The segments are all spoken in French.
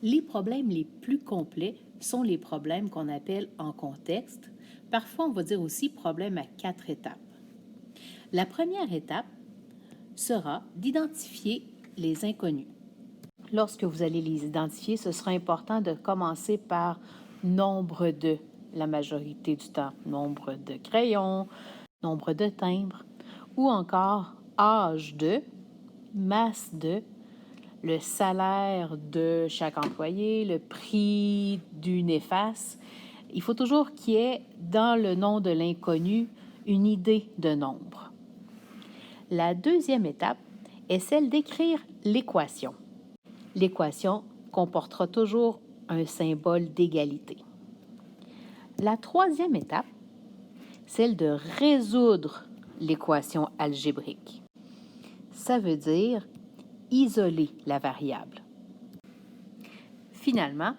Les problèmes les plus complets sont les problèmes qu'on appelle en contexte. Parfois, on va dire aussi problème à 4 étapes. La première étape sera d'identifier les inconnus. Lorsque vous allez les identifier, ce sera important de commencer par nombre de, la majorité du temps, nombre de crayons, nombre de timbres, ou encore âge de, masse de, le salaire de chaque employé, le prix d'une efface. Il faut toujours qu'il y ait dans le nom de l'inconnu une idée de nombre. La deuxième étape est celle d'écrire l'équation. L'équation comportera toujours un symbole d'égalité. La troisième étape, celle de résoudre l'équation algébrique. Ça veut dire isoler la variable. Finalement,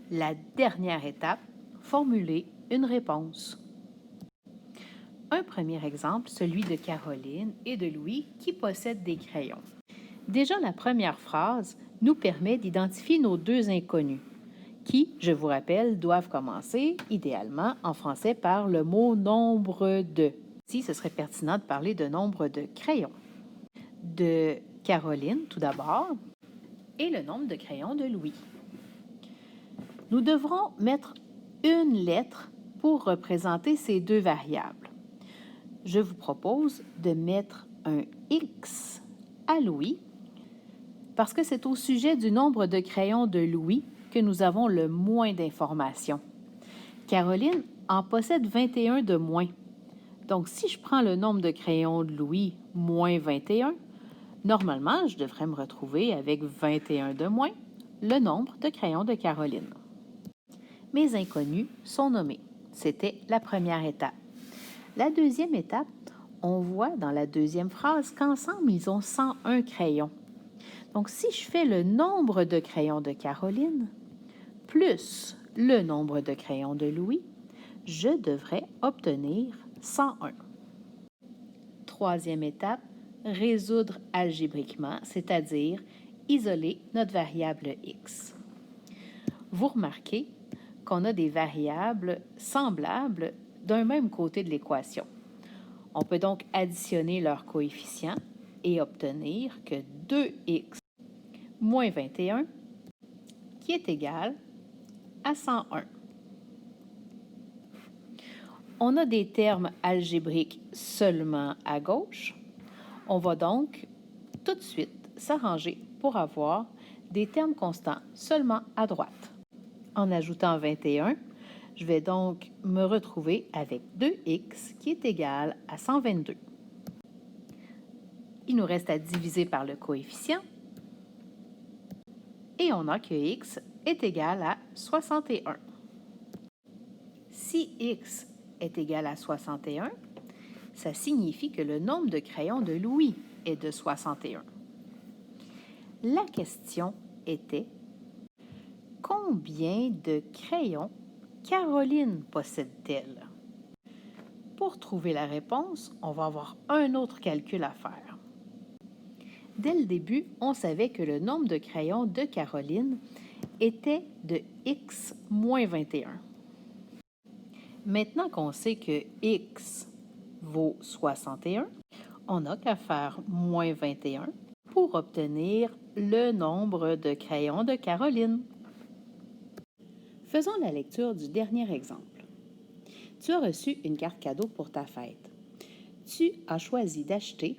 la dernière étape, formuler une réponse. Un premier exemple, celui de Caroline et de Louis qui possèdent des crayons. Déjà, la première phrase nous permet d'identifier nos deux inconnus qui, je vous rappelle, doivent commencer idéalement en français par le mot nombre de. Ici, ce serait pertinent de parler de nombre de crayons. De Caroline, tout d'abord, et le nombre de crayons de Louis. Nous devrons mettre une lettre pour représenter ces deux variables. Je vous propose de mettre un X à Louis parce que c'est au sujet du nombre de crayons de Louis que nous avons le moins d'informations. Caroline en possède 21 de moins. Donc, si je prends le nombre de crayons de Louis moins 21, normalement, je devrais me retrouver avec 21 de moins, le nombre de crayons de Caroline. Mes inconnus sont nommés. C'était la première étape. La deuxième étape, on voit dans la deuxième phrase qu'ensemble, ils ont 101 crayons. Donc, si je fais le nombre de crayons de Caroline plus le nombre de crayons de Louis, je devrais obtenir 101. Troisième étape, résoudre algébriquement, c'est-à-dire isoler notre variable x. Vous remarquez qu'on a des variables semblables d'un même côté de l'équation. On peut donc additionner leurs coefficients et obtenir que 2x moins 21 qui est égal à 101. On a des termes algébriques seulement à gauche. On va donc tout de suite s'arranger pour avoir des termes constants seulement à droite. En ajoutant 21, je vais donc me retrouver avec 2x qui est égal à 122. Il nous reste à diviser par le coefficient et on a que x est égal à 61. Si x est égal à 61, ça signifie que le nombre de crayons de Louis est de 61. La question était: combien de crayons Caroline possède-t-elle? Pour trouver la réponse, on va avoir un autre calcul à faire. Dès le début, on savait que le nombre de crayons de Caroline était de x moins 21. Maintenant qu'on sait que x vaut 61, on n'a qu'à faire moins 21 pour obtenir le nombre de crayons de Caroline. Faisons la lecture du dernier exemple. Tu as reçu une carte cadeau pour ta fête. Tu as choisi d'acheter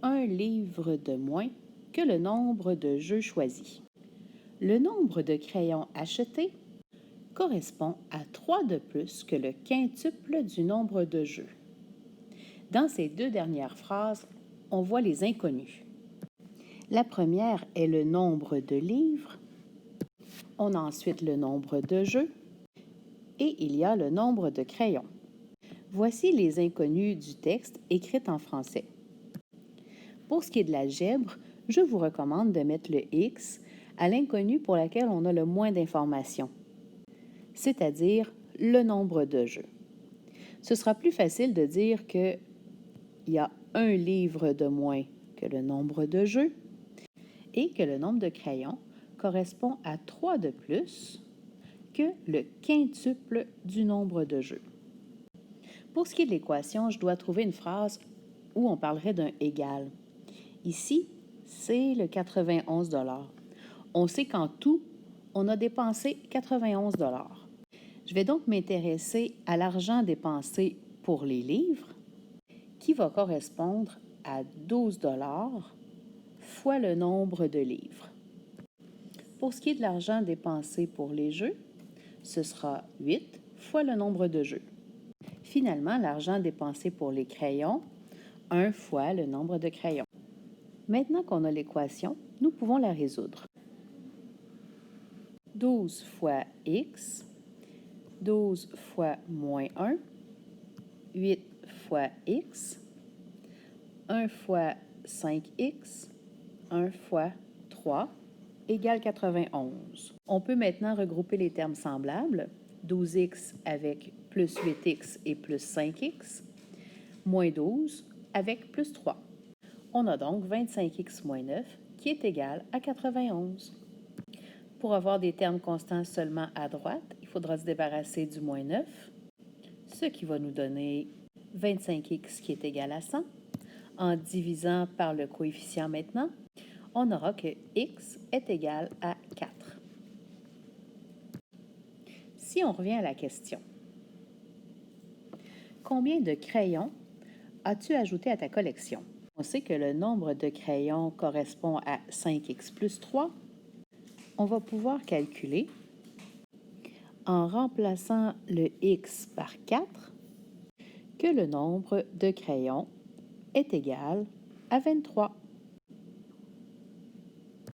un livre de moins que le nombre de jeux choisis. Le nombre de crayons achetés correspond à 3 de plus que le quintuple du nombre de jeux. Dans ces deux dernières phrases, on voit les inconnus. La première est le nombre de livres. On a ensuite le nombre de jeux et il y a le nombre de crayons. Voici les inconnus du texte écrits en français. Pour ce qui est de l'algèbre, je vous recommande de mettre le X à l'inconnu pour laquelle on a le moins d'informations, c'est-à-dire le nombre de jeux. Ce sera plus facile de dire qu'il y a un livre de moins que le nombre de jeux et que le nombre de crayons correspond à 3 de plus que le quintuple du nombre de jeux. Pour ce qui est de l'équation, je dois trouver une phrase où on parlerait d'un égal. Ici, c'est le 91 $. On sait qu'en tout, on a dépensé 91 $. Je vais donc m'intéresser à l'argent dépensé pour les livres, qui va correspondre à 12 $ fois le nombre de livres. Pour ce qui est de l'argent dépensé pour les jeux, ce sera 8 fois le nombre de jeux. Finalement, l'argent dépensé pour les crayons, 1 fois le nombre de crayons. Maintenant qu'on a l'équation, nous pouvons la résoudre. 12 fois x, 12 fois moins 1, 8 fois x, 1 fois 5x, 1 fois 3 égale 91. On peut maintenant regrouper les termes semblables, 12x avec plus 8x et plus 5x, moins 12 avec plus 3. On a donc 25x moins 9 qui est égal à 91. Pour avoir des termes constants seulement à droite, il faudra se débarrasser du moins 9, ce qui va nous donner 25x qui est égal à 100. En divisant par le coefficient maintenant, on aura que x est égal à 4. Si on revient à la question, combien de crayons as-tu ajouté à ta collection? On sait que le nombre de crayons correspond à 5x plus 3. On va pouvoir calculer en remplaçant le x par 4 que le nombre de crayons est égal à 23.